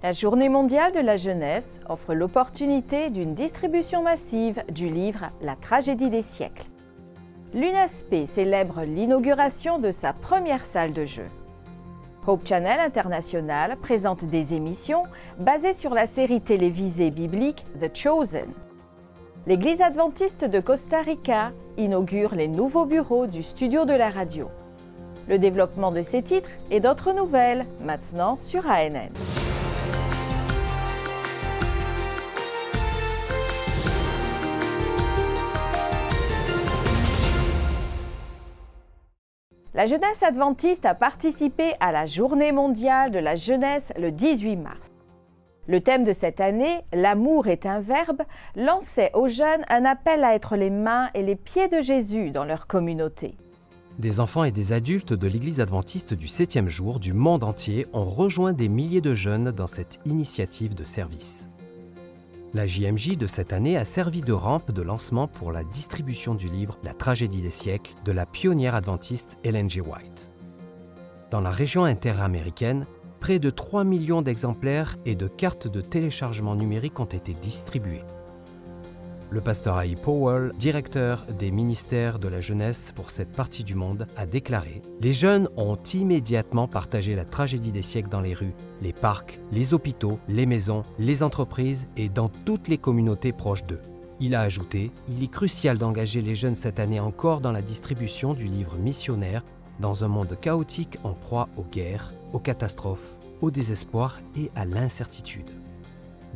La Journée mondiale de la jeunesse offre l'opportunité d'une distribution massive du livre La tragédie des siècles. L'UNASP célèbre l'inauguration de sa première salle de jeu. Hope Channel International présente des émissions basées sur la série télévisée biblique The Chosen. L'Église adventiste de Costa Rica inaugure les nouveaux bureaux du studio de la radio. Le développement de ces titres et d'autres nouvelles, maintenant sur ANN. La jeunesse adventiste a participé à la Journée mondiale de la jeunesse le 18 mars. Le thème de cette année, « L'amour est un verbe », lançait aux jeunes un appel à être les mains et les pieds de Jésus dans leur communauté. Des enfants et des adultes de l'Église adventiste du 7e jour du monde entier ont rejoint des milliers de jeunes dans cette initiative de service. La JMJ de cette année a servi de rampe de lancement pour la distribution du livre La tragédie des siècles de la pionnière adventiste Ellen G. White. Dans la région interaméricaine, près de 3 millions d'exemplaires et de cartes de téléchargement numérique ont été distribués. Le pasteur A.I. Powell, directeur des ministères de la jeunesse pour cette partie du monde, a déclaré « Les jeunes ont immédiatement partagé la tragédie des siècles dans les rues, les parcs, les hôpitaux, les maisons, les entreprises et dans toutes les communautés proches d'eux. » Il a ajouté « Il est crucial d'engager les jeunes cette année encore dans la distribution du livre missionnaire dans un monde chaotique en proie aux guerres, aux catastrophes, au désespoir et à l'incertitude. »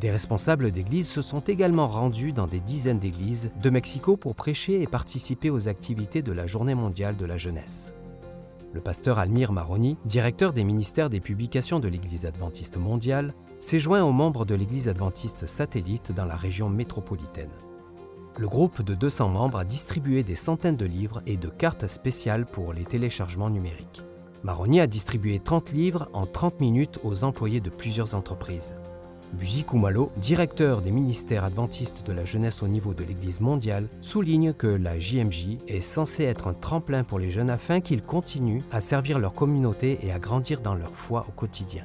Des responsables d'églises se sont également rendus dans des dizaines d'églises de Mexico pour prêcher et participer aux activités de la Journée mondiale de la jeunesse. Le pasteur Almir Maroni, directeur des ministères des publications de l'Église adventiste mondiale, s'est joint aux membres de l'Église adventiste satellite dans la région métropolitaine. Le groupe de 200 membres a distribué des centaines de livres et de cartes spéciales pour les téléchargements numériques. Maroni a distribué 30 livres en 30 minutes aux employés de plusieurs entreprises. Buzi Kumalo, directeur des ministères adventistes de la jeunesse au niveau de l'Église mondiale, souligne que la JMJ est censée être un tremplin pour les jeunes afin qu'ils continuent à servir leur communauté et à grandir dans leur foi au quotidien.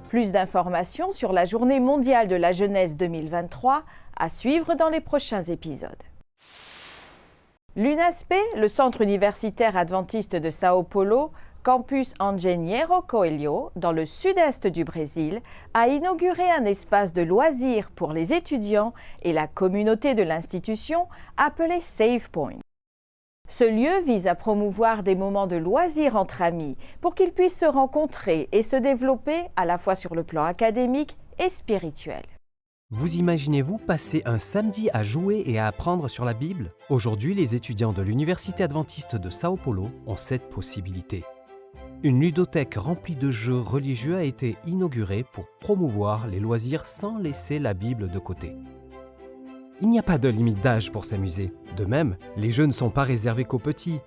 Plus d'informations sur la Journée mondiale de la jeunesse 2023 à suivre dans les prochains épisodes. L'UNASP, le Centre universitaire adventiste de Sao Paulo, Campus Engenheiro Coelho, dans le sud-est du Brésil, a inauguré un espace de loisirs pour les étudiants et la communauté de l'institution appelé Save Point. Ce lieu vise à promouvoir des moments de loisirs entre amis pour qu'ils puissent se rencontrer et se développer à la fois sur le plan académique et spirituel. Vous imaginez-vous passer un samedi à jouer et à apprendre sur la Bible? Aujourd'hui, les étudiants de l'Université adventiste de Sao Paulo ont cette possibilité. Une ludothèque remplie de jeux religieux a été inaugurée pour promouvoir les loisirs sans laisser la Bible de côté. Il n'y a pas de limite d'âge pour s'amuser. De même, les jeux ne sont pas réservés qu'aux petits.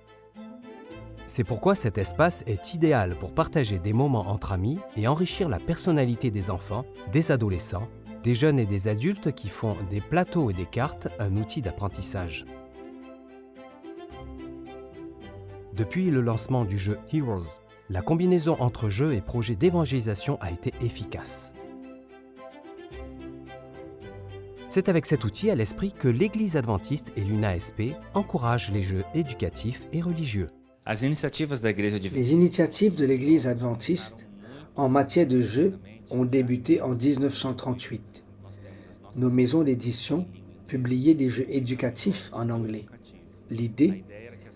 C'est pourquoi cet espace est idéal pour partager des moments entre amis et enrichir la personnalité des enfants, des adolescents, des jeunes et des adultes qui font des plateaux et des cartes un outil d'apprentissage. Depuis le lancement du jeu Heroes, la combinaison entre jeu et projet d'évangélisation a été efficace. C'est avec cet outil à l'esprit que l'Église adventiste et l'UNASP encouragent les jeux éducatifs et religieux. Les initiatives de l'Église adventiste en matière de jeux ont débuté en 1938. Nos maisons d'édition publiaient des jeux éducatifs en anglais. L'idée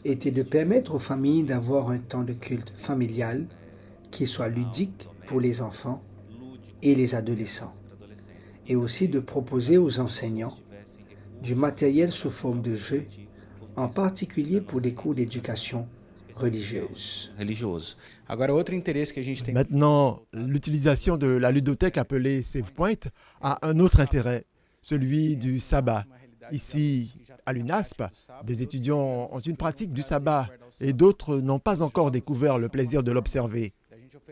était de permettre aux familles d'avoir un temps de culte familial qui soit ludique pour les enfants et les adolescents, et aussi de proposer aux enseignants du matériel sous forme de jeux, en particulier pour des cours d'éducation religieuse. Maintenant, l'utilisation de la ludothèque appelée SavePoint a un autre intérêt, celui du sabbat. Ici, à l'UNASP, des étudiants ont une pratique du sabbat et d'autres n'ont pas encore découvert le plaisir de l'observer.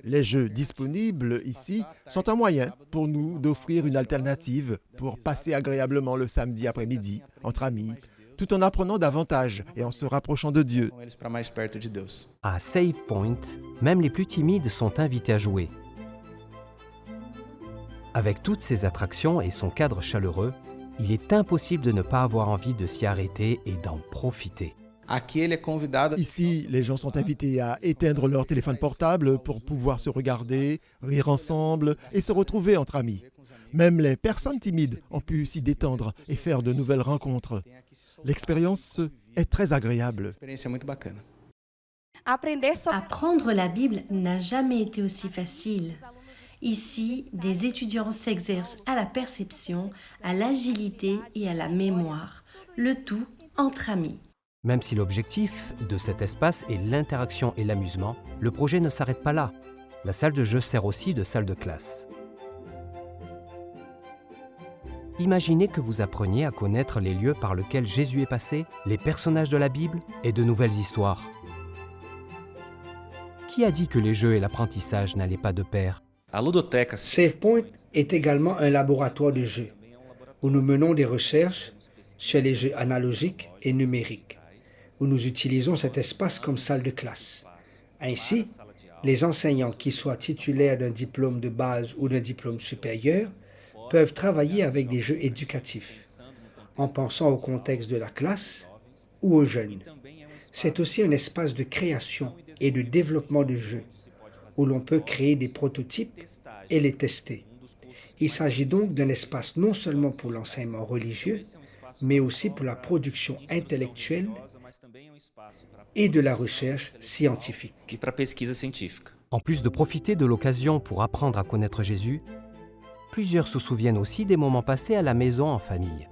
Les jeux disponibles ici sont un moyen pour nous d'offrir une alternative pour passer agréablement le samedi après-midi entre amis, tout en apprenant davantage et en se rapprochant de Dieu. À Save Point, même les plus timides sont invités à jouer. Avec toutes ces attractions et son cadre chaleureux, il est impossible de ne pas avoir envie de s'y arrêter et d'en profiter. Ici, les gens sont invités à éteindre leur téléphone portable pour pouvoir se regarder, rire ensemble et se retrouver entre amis. Même les personnes timides ont pu s'y détendre et faire de nouvelles rencontres. L'expérience est très agréable. Apprendre la Bible n'a jamais été aussi facile. Ici, des étudiants s'exercent à la perception, à l'agilité et à la mémoire, le tout entre amis. Même si l'objectif de cet espace est l'interaction et l'amusement, le projet ne s'arrête pas là. La salle de jeu sert aussi de salle de classe. Imaginez que vous appreniez à connaître les lieux par lesquels Jésus est passé, les personnages de la Bible et de nouvelles histoires. Qui a dit que les jeux et l'apprentissage n'allaient pas de pair? SavePoint est également un laboratoire de jeux où nous menons des recherches sur les jeux analogiques et numériques, où nous utilisons cet espace comme salle de classe. Ainsi, les enseignants qui soient titulaires d'un diplôme de base ou d'un diplôme supérieur peuvent travailler avec des jeux éducatifs, en pensant au contexte de la classe ou aux jeunes. C'est aussi un espace de création et de développement de jeux, où l'on peut créer des prototypes et les tester. Il s'agit donc d'un espace non seulement pour l'enseignement religieux, mais aussi pour la production intellectuelle et de la recherche scientifique. En plus de profiter de l'occasion pour apprendre à connaître Jésus, plusieurs se souviennent aussi des moments passés à la maison en famille.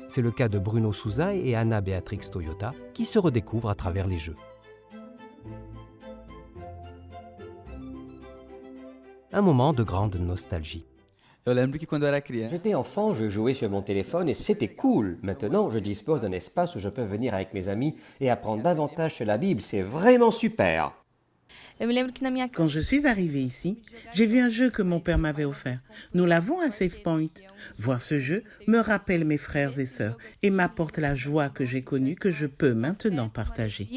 C'est le cas de Bruno Souza et Anna Béatrix Toyota qui se redécouvrent à travers les jeux. Un moment de grande nostalgie. J'étais enfant, je jouais sur mon téléphone et c'était cool. Maintenant, je dispose d'un espace où je peux venir avec mes amis et apprendre davantage sur la Bible. C'est vraiment super. Quand je suis arrivée ici, j'ai vu un jeu que mon père m'avait offert. Nous l'avons à SavePoint. Voir ce jeu me rappelle mes frères et sœurs et m'apporte la joie que j'ai connue que je peux maintenant partager.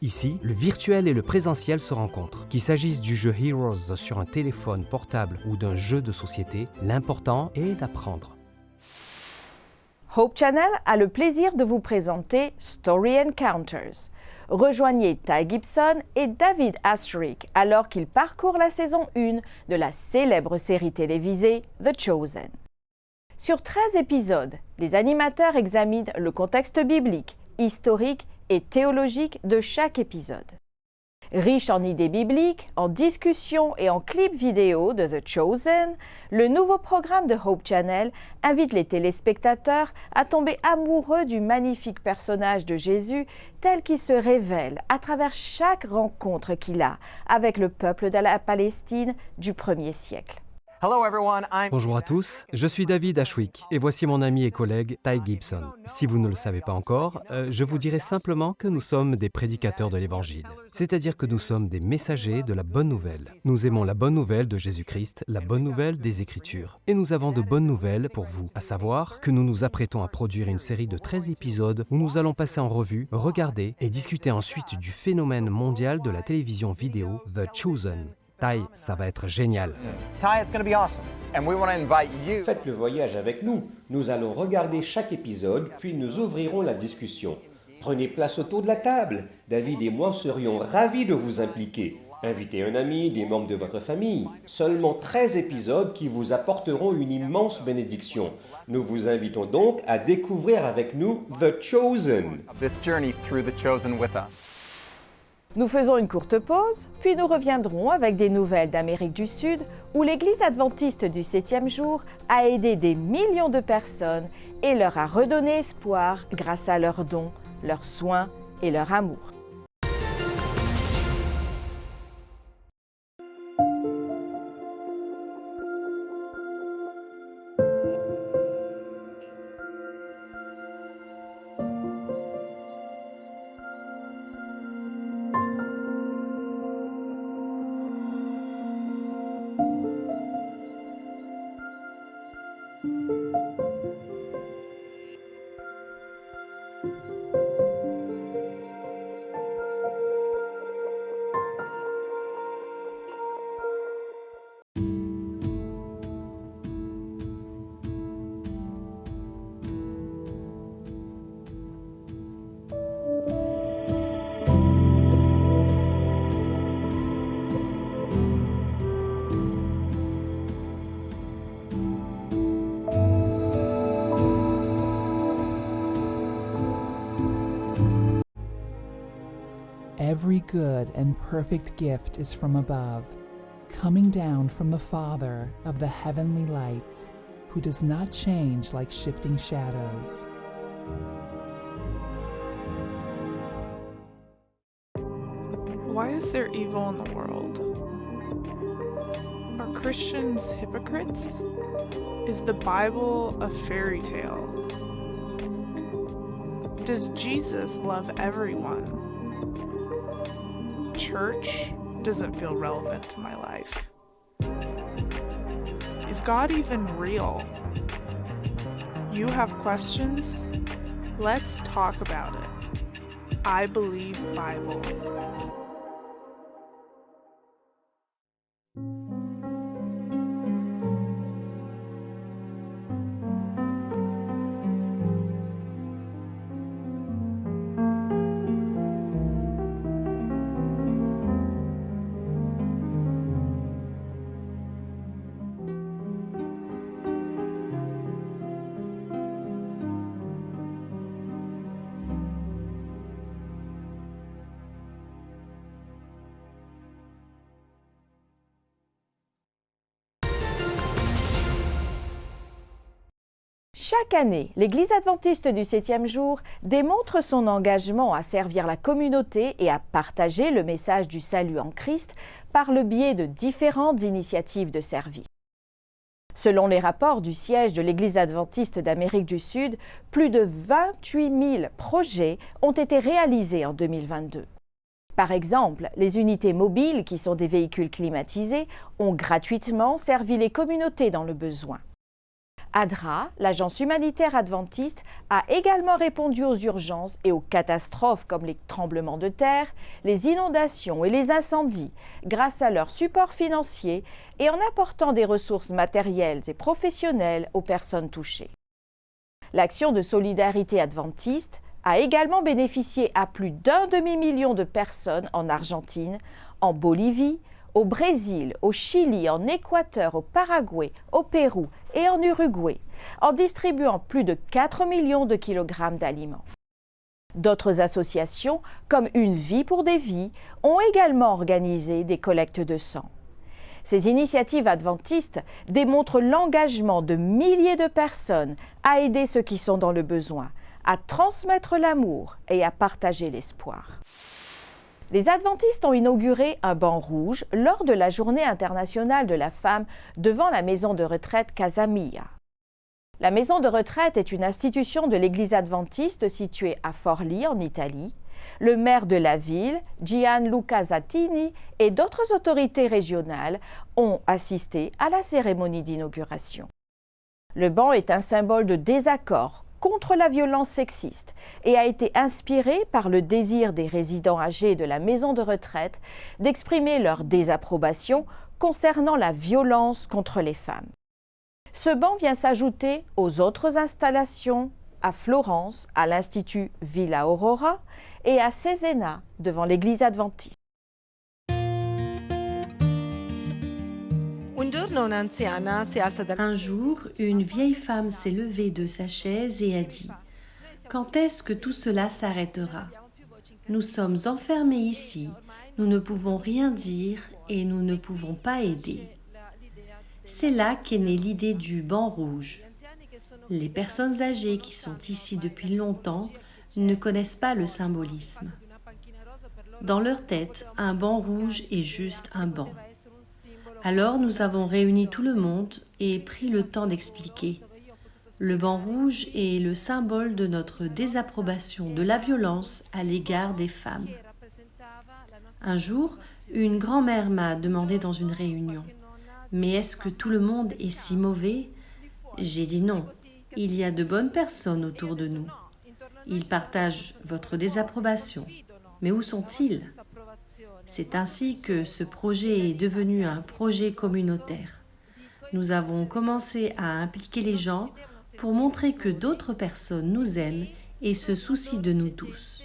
Ici, le virtuel et le présentiel se rencontrent. Qu'il s'agisse du jeu Heroes sur un téléphone portable ou d'un jeu de société, l'important est d'apprendre. Hope Channel a le plaisir de vous présenter Story Encounters. Rejoignez Ty Gibson et David Asterick alors qu'ils parcourent la saison 1 de la célèbre série télévisée The Chosen. Sur 13 épisodes, les animateurs examinent le contexte biblique, historique et théologique de chaque épisode. Riche en idées bibliques, en discussions et en clips vidéo de The Chosen, le nouveau programme de Hope Channel invite les téléspectateurs à tomber amoureux du magnifique personnage de Jésus tel qu'il se révèle à travers chaque rencontre qu'il a avec le peuple de la Palestine du 1er siècle. Bonjour à tous, je suis David Ashwick et voici mon ami et collègue Ty Gibson. Si vous ne le savez pas encore, je vous dirai simplement que nous sommes des prédicateurs de l'Évangile, c'est-à-dire que nous sommes des messagers de la bonne nouvelle. Nous aimons la bonne nouvelle de Jésus-Christ, la bonne nouvelle des Écritures. Et nous avons de bonnes nouvelles pour vous, à savoir que nous nous apprêtons à produire une série de 13 épisodes où nous allons passer en revue, regarder et discuter ensuite du phénomène mondial de la télévision vidéo The Chosen. Ty, ça va être génial. Faites le voyage avec nous. Nous allons regarder chaque épisode, puis nous ouvrirons la discussion. Prenez place autour de la table. David et moi serions ravis de vous impliquer. Invitez un ami, des membres de votre famille. Seulement 13 épisodes qui vous apporteront une immense bénédiction. Nous vous invitons donc à découvrir avec nous The Chosen. Nous faisons une courte pause, puis nous reviendrons avec des nouvelles d'Amérique du Sud où l'Église adventiste du 7e jour a aidé des millions de personnes et leur a redonné espoir grâce à leurs dons, leurs soins et leur amour. every good and perfect gift is from above, coming down from the Father of the heavenly lights, who does not change like shifting shadows. Why is there evil in the world? Are Christians hypocrites? Is the Bible a fairy tale? Does Jesus love everyone? Church doesn't feel relevant to my life. Is God even real? You have questions? Let's talk about it. I Believe Bible. Chaque année, l'Église adventiste du 7e jour démontre son engagement à servir la communauté et à partager le message du salut en Christ par le biais de différentes initiatives de service. Selon les rapports du siège de l'Église adventiste d'Amérique du Sud, plus de 28 000 projets ont été réalisés en 2022. Par exemple, les unités mobiles, qui sont des véhicules climatisés, ont gratuitement servi les communautés dans le besoin. ADRA, l'agence humanitaire adventiste, a également répondu aux urgences et aux catastrophes comme les tremblements de terre, les inondations et les incendies grâce à leur support financier et en apportant des ressources matérielles et professionnelles aux personnes touchées. L'action de solidarité adventiste a également bénéficié à plus d'1 demi-million de personnes en Argentine, en Bolivie, au Brésil, au Chili, en Équateur, au Paraguay, au Pérou et en Uruguay, en distribuant plus de 4 millions de kilogrammes d'aliments. D'autres associations, comme Une vie pour des vies, ont également organisé des collectes de sang. Ces initiatives adventistes démontrent l'engagement de milliers de personnes à aider ceux qui sont dans le besoin, à transmettre l'amour et à partager l'espoir. Les adventistes ont inauguré un banc rouge lors de la Journée internationale de la femme devant la maison de retraite Casa Mia. La maison de retraite est une institution de l'Église adventiste située à Forlì, en Italie. Le maire de la ville, Gianluca Zattini, et d'autres autorités régionales ont assisté à la cérémonie d'inauguration. Le banc est un symbole de désaccord contre la violence sexiste et a été inspiré par le désir des résidents âgés de la maison de retraite d'exprimer leur désapprobation concernant la violence contre les femmes. Ce banc vient s'ajouter aux autres installations à Florence, à l'Institut Villa Aurora et à Cesena devant l'Église adventiste. Un jour, une vieille femme s'est levée de sa chaise et a dit « Quand est-ce que tout cela s'arrêtera ? Nous sommes enfermés ici, nous ne pouvons rien dire et nous ne pouvons pas aider. » C'est là qu'est née l'idée du banc rouge. Les personnes âgées qui sont ici depuis longtemps ne connaissent pas le symbolisme. Dans leur tête, un banc rouge est juste un banc. Alors nous avons réuni tout le monde et pris le temps d'expliquer. Le banc rouge est le symbole de notre désapprobation de la violence à l'égard des femmes. Un jour, une grand-mère m'a demandé dans une réunion « Mais est-ce que tout le monde est si mauvais ?» J'ai dit non, il y a de bonnes personnes autour de nous. Ils partagent votre désapprobation. Mais où sont-ils ? C'est ainsi que ce projet est devenu un projet communautaire. Nous avons commencé à impliquer les gens pour montrer que d'autres personnes nous aiment et se soucient de nous tous.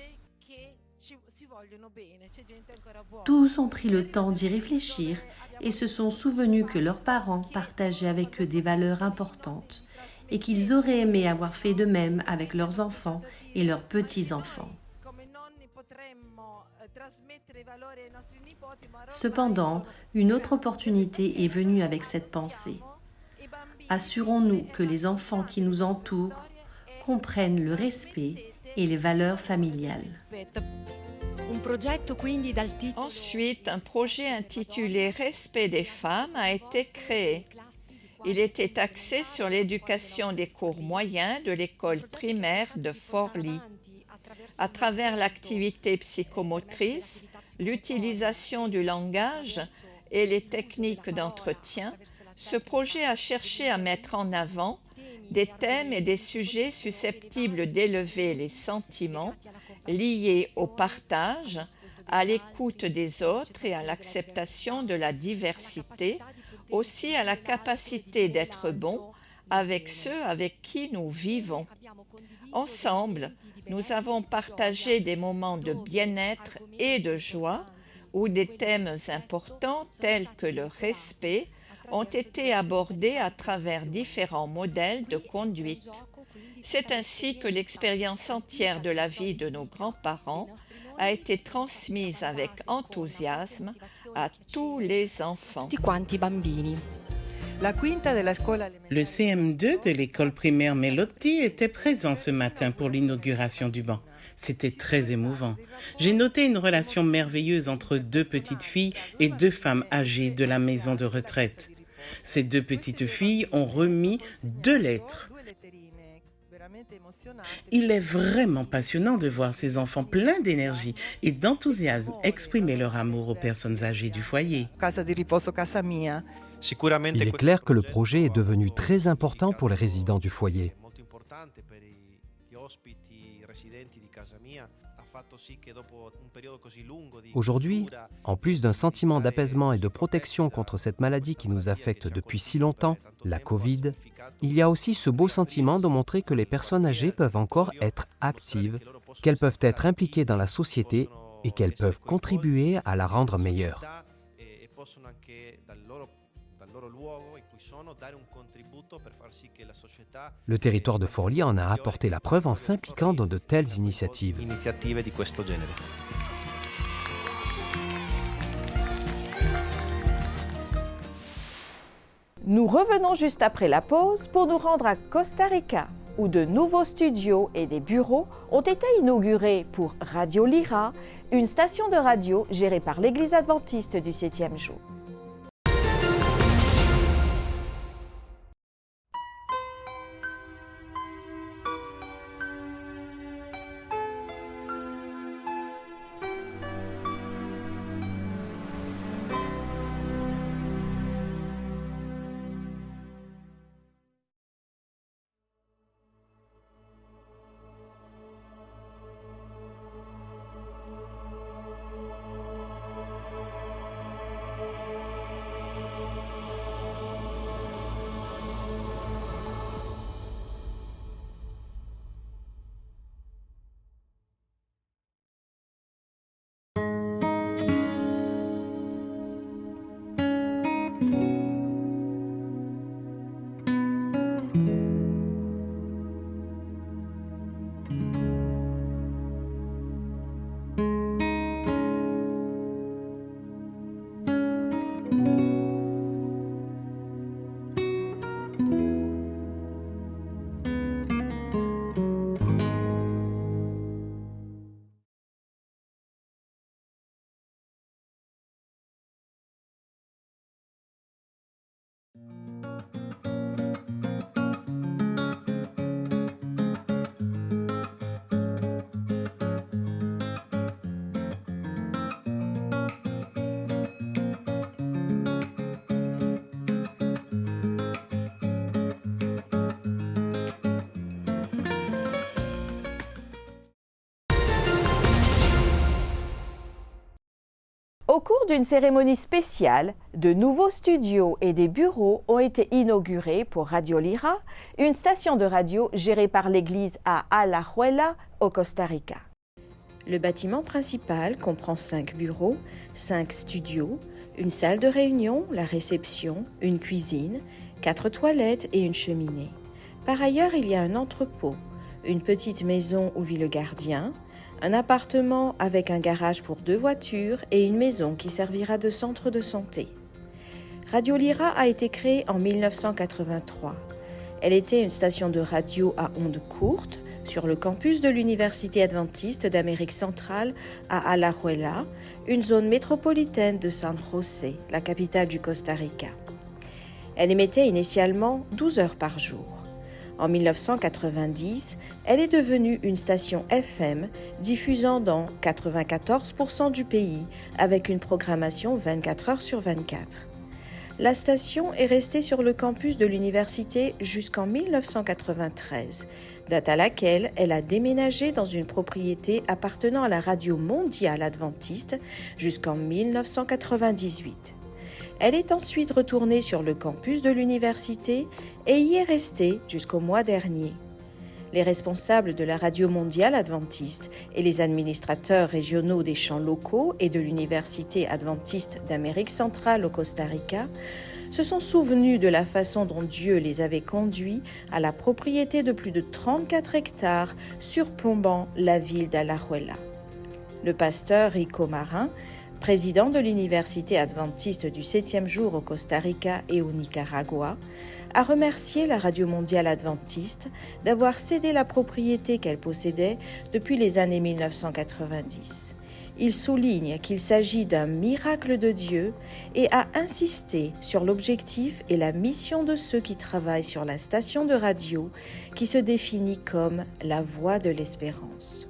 Tous ont pris le temps d'y réfléchir et se sont souvenus que leurs parents partageaient avec eux des valeurs importantes et qu'ils auraient aimé avoir fait de même avec leurs enfants et leurs petits-enfants. Cependant, une autre opportunité est venue avec cette pensée. Assurons-nous que les enfants qui nous entourent comprennent le respect et les valeurs familiales. Ensuite, un projet intitulé Respect des femmes a été créé. Il était axé sur l'éducation des cours moyens de l'école primaire de Forlì. À travers l'activité psychomotrice, l'utilisation du langage et les techniques d'entretien, ce projet a cherché à mettre en avant des thèmes et des sujets susceptibles d'élever les sentiments liés au partage, à l'écoute des autres et à l'acceptation de la diversité, aussi à la capacité d'être bon avec ceux avec qui nous vivons. Ensemble, nous avons partagé des moments de bien-être et de joie où des thèmes importants tels que le respect ont été abordés à travers différents modèles de conduite. C'est ainsi que l'expérience entière de la vie de nos grands-parents a été transmise avec enthousiasme à tous les enfants. Le CM2 de l'école primaire Melotti était présent ce matin pour l'inauguration du banc. C'était très émouvant. J'ai noté une relation merveilleuse entre deux petites filles et deux femmes âgées de la maison de retraite. Ces deux petites filles ont remis 2 lettres. Il est vraiment passionnant de voir ces enfants pleins d'énergie et d'enthousiasme exprimer leur amour aux personnes âgées du foyer. Il est clair que le projet est devenu très important pour les résidents du foyer. Aujourd'hui, en plus d'un sentiment d'apaisement et de protection contre cette maladie qui nous affecte depuis si longtemps, la Covid, il y a aussi ce beau sentiment de montrer que les personnes âgées peuvent encore être actives, qu'elles peuvent être impliquées dans la société et qu'elles peuvent contribuer à la rendre meilleure. Le territoire de Forlì en a apporté la preuve en s'impliquant dans de telles initiatives. Nous revenons juste après la pause pour nous rendre à Costa Rica, où de nouveaux studios et des bureaux ont été inaugurés pour Radio Lyra, une station de radio gérée par l'Église adventiste du 7e jour. Au cours d'une cérémonie spéciale, de nouveaux studios et des bureaux ont été inaugurés pour Radio Lyra, une station de radio gérée par l'Église à Alajuela, au Costa Rica. Le bâtiment principal comprend 5 bureaux, 5 studios, une salle de réunion, la réception, une cuisine, 4 toilettes et une cheminée. Par ailleurs, il y a un entrepôt, une petite maison où vit le gardien, un appartement avec un garage pour 2 voitures et une maison qui servira de centre de santé. Radio Lyra a été créée en 1983. Elle était une station de radio à ondes courtes sur le campus de l'Université adventiste d'Amérique centrale à Alajuela, une zone métropolitaine de San José, la capitale du Costa Rica. Elle émettait initialement 12 heures par jour. En 1990, elle est devenue une station FM diffusant dans 94% du pays avec une programmation 24 heures sur 24. La station est restée sur le campus de l'université jusqu'en 1993, date à laquelle elle a déménagé dans une propriété appartenant à la Radio Mondiale Adventiste jusqu'en 1998. Elle est ensuite retournée sur le campus de l'université et y est restée jusqu'au mois dernier. Les responsables de la Radio Mondiale Adventiste et les administrateurs régionaux des champs locaux et de l'Université adventiste d'Amérique centrale au Costa Rica se sont souvenus de la façon dont Dieu les avait conduits à la propriété de plus de 34 hectares surplombant la ville d'Alajuela. Le pasteur Rico Marin, président de l'Université adventiste du 7e jour au Costa Rica et au Nicaragua, a remercié la Radio Mondiale Adventiste d'avoir cédé la propriété qu'elle possédait depuis les années 1990. Il souligne qu'il s'agit d'un miracle de Dieu et a insisté sur l'objectif et la mission de ceux qui travaillent sur la station de radio qui se définit comme la voix de l'espérance.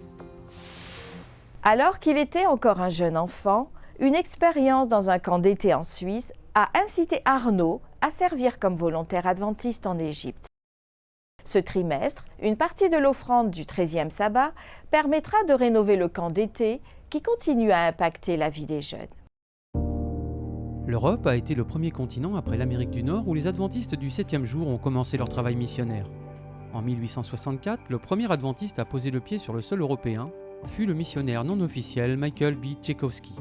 Alors qu'il était encore un jeune enfant, une expérience dans un camp d'été en Suisse a incité Arnaud à servir comme volontaire adventiste en Égypte. Ce trimestre, une partie de l'offrande du 13e sabbat permettra de rénover le camp d'été qui continue à impacter la vie des jeunes. L'Europe a été le premier continent après l'Amérique du Nord où les adventistes du 7e jour ont commencé leur travail missionnaire. En 1864, le premier adventiste à poser le pied sur le sol européen fut le missionnaire non officiel Michael B. Tchaikovsky.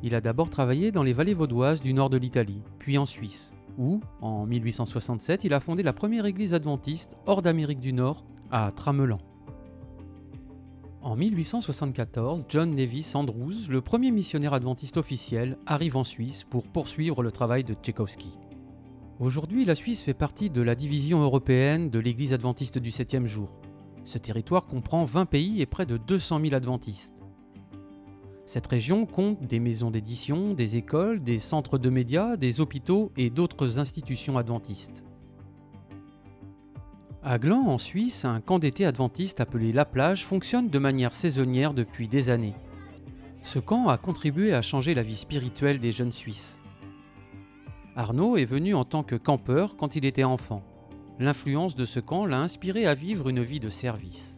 Il a d'abord travaillé dans les vallées vaudoises du nord de l'Italie, puis en Suisse, où, en 1867, il a fondé la première église adventiste hors d'Amérique du Nord, à Tramelan. En 1874, John Nevis Andrews, le premier missionnaire adventiste officiel, arrive en Suisse pour poursuivre le travail de Tchaikovsky. Aujourd'hui, la Suisse fait partie de la division européenne de l'église adventiste du 7e jour. Ce territoire comprend 20 pays et près de 200 000 adventistes. Cette région compte des maisons d'édition, des écoles, des centres de médias, des hôpitaux et d'autres institutions adventistes. À Gland, en Suisse, un camp d'été adventiste appelé La Plage fonctionne de manière saisonnière depuis des années. Ce camp a contribué à changer la vie spirituelle des jeunes Suisses. Arnaud est venu en tant que campeur quand il était enfant. L'influence de ce camp l'a inspiré à vivre une vie de service.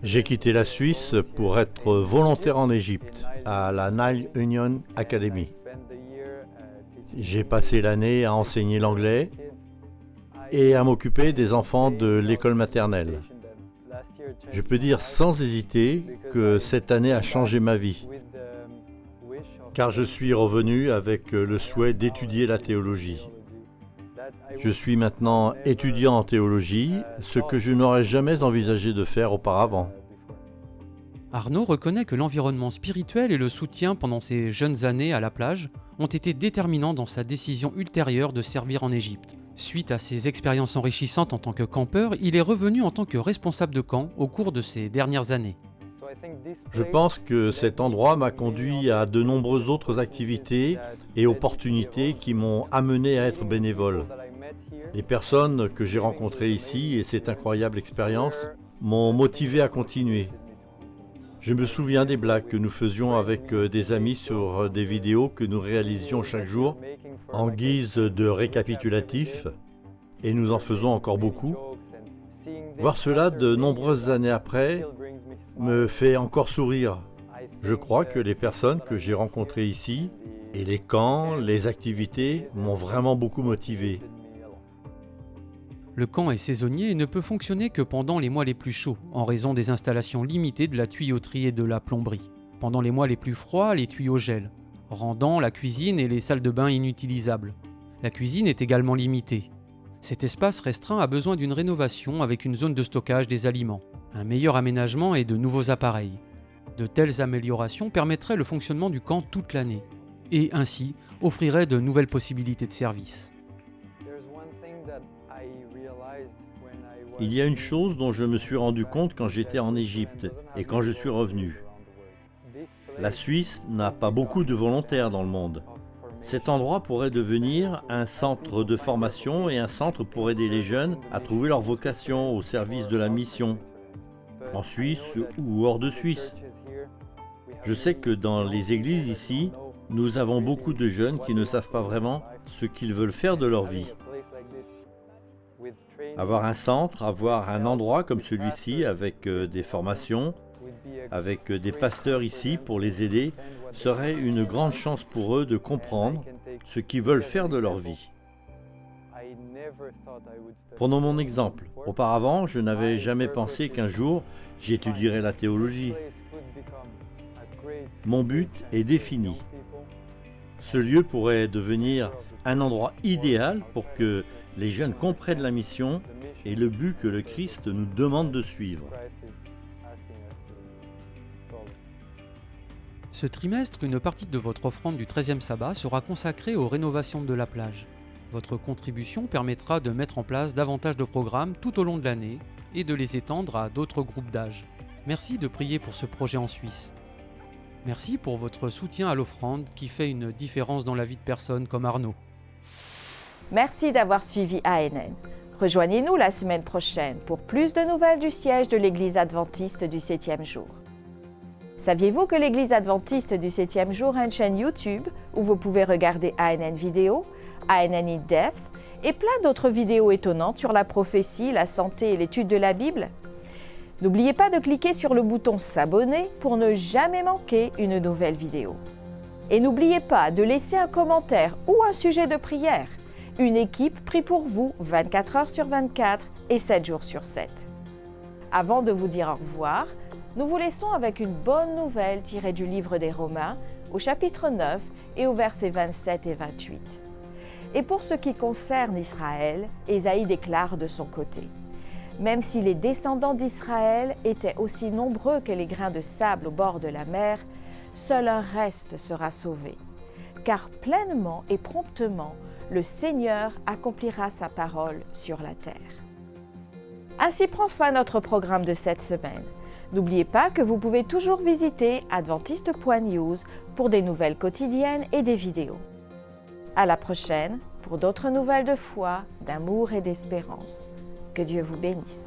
J'ai quitté la Suisse pour être volontaire en Égypte, à la Nile Union Academy. J'ai passé l'année à enseigner l'anglais et à m'occuper des enfants de l'école maternelle. Je peux dire sans hésiter que cette année a changé ma vie, car je suis revenu avec le souhait d'étudier la théologie. Je suis maintenant étudiant en théologie, ce que je n'aurais jamais envisagé de faire auparavant. Arnaud reconnaît que l'environnement spirituel et le soutien pendant ses jeunes années à la plage ont été déterminants dans sa décision ultérieure de servir en Égypte. Suite à ses expériences enrichissantes en tant que campeur, il est revenu en tant que responsable de camp au cours de ces dernières années. Je pense que cet endroit m'a conduit à de nombreuses autres activités et opportunités qui m'ont amené à être bénévole. Les personnes que j'ai rencontrées ici et cette incroyable expérience m'ont motivé à continuer. Je me souviens des blagues que nous faisions avec des amis sur des vidéos que nous réalisions chaque jour en guise de récapitulatif, et nous en faisons encore beaucoup. Voir cela de nombreuses années après me fait encore sourire. Je crois que les personnes que j'ai rencontrées ici et les camps, les activités m'ont vraiment beaucoup motivé. Le camp est saisonnier et ne peut fonctionner que pendant les mois les plus chauds, en raison des installations limitées de la tuyauterie et de la plomberie. Pendant les mois les plus froids, les tuyaux gèlent, rendant la cuisine et les salles de bain inutilisables. La cuisine est également limitée. Cet espace restreint a besoin d'une rénovation avec une zone de stockage des aliments, un meilleur aménagement et de nouveaux appareils. De telles améliorations permettraient le fonctionnement du camp toute l'année et ainsi offriraient de nouvelles possibilités de service. Il y a une chose dont je me suis rendu compte quand j'étais en Égypte et quand je suis revenu. La Suisse n'a pas beaucoup de volontaires dans le monde. Cet endroit pourrait devenir un centre de formation et un centre pour aider les jeunes à trouver leur vocation au service de la mission, en Suisse ou hors de Suisse. Je sais que dans les églises ici, nous avons beaucoup de jeunes qui ne savent pas vraiment ce qu'ils veulent faire de leur vie. Avoir un centre, avoir un endroit comme celui-ci avec des formations, avec des pasteurs ici pour les aider, serait une grande chance pour eux de comprendre ce qu'ils veulent faire de leur vie. Prenons mon exemple. Auparavant, je n'avais jamais pensé qu'un jour, j'étudierais la théologie. Mon but est défini. Ce lieu pourrait devenir un endroit idéal pour que les jeunes comprennent la mission et le but que le Christ nous demande de suivre. Ce trimestre, une partie de votre offrande du 13e sabbat sera consacrée aux rénovations de la plage. Votre contribution permettra de mettre en place davantage de programmes tout au long de l'année et de les étendre à d'autres groupes d'âge. Merci de prier pour ce projet en Suisse. Merci pour votre soutien à l'offrande qui fait une différence dans la vie de personnes comme Arnaud. Merci d'avoir suivi ANN. Rejoignez-nous la semaine prochaine pour plus de nouvelles du siège de l'Église adventiste du 7e jour. Saviez-vous que l'Église adventiste du 7e jour a une chaîne YouTube où vous pouvez regarder ANN Vidéo, ANN in Depth et plein d'autres vidéos étonnantes sur la prophétie, la santé et l'étude de la Bible? N'oubliez pas de cliquer sur le bouton s'abonner pour ne jamais manquer une nouvelle vidéo. Et n'oubliez pas de laisser un commentaire ou un sujet de prière. Une équipe prie pour vous 24 heures sur 24 et 7 jours sur 7. Avant de vous dire au revoir, nous vous laissons avec une bonne nouvelle tirée du livre des Romains, au chapitre 9 et au versets 27 et 28. Et pour ce qui concerne Israël, Ésaïe déclare de son côté: « Même si les descendants d'Israël étaient aussi nombreux que les grains de sable au bord de la mer, seul un reste sera sauvé. Car pleinement et promptement, le Seigneur accomplira sa parole sur la terre. » Ainsi prend fin notre programme de cette semaine. N'oubliez pas que vous pouvez toujours visiter adventiste.news pour des nouvelles quotidiennes et des vidéos. À la prochaine pour d'autres nouvelles de foi, d'amour et d'espérance. Que Dieu vous bénisse.